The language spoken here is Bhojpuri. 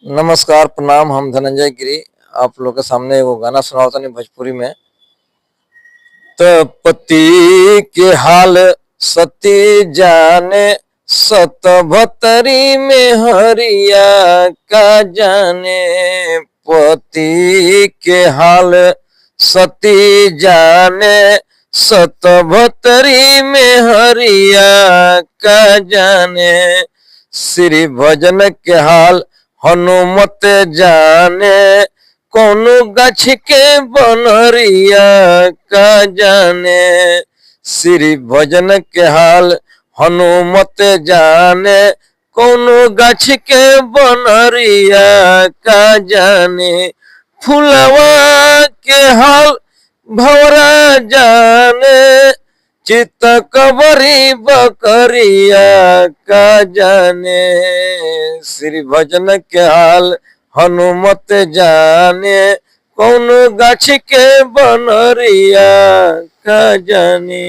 नमस्कार, प्रणाम। हम धनंजय गिरी आप लोग के सामने एगो गाना सुनावतानी भोजपुरी में। त पति के हाल सती जाने, सत भतरी में हरिया का जाने। पति के हाल सती जाने, सत भतरी में हरिया का जाने। श्री भजन के हाल हनुमत जाने, कौनो गाछ के बनरिया का जाने। श्री भजन के हाल हनुमत जाने, कौनो गाछ के बनरिया का जाने। फुलवा के हाल भौरा जाने, चित्त कबरी बकरिया का जाने। श्री भजन के हाल हनुमत जाने, कौन गाछ के बनरिया का जाने।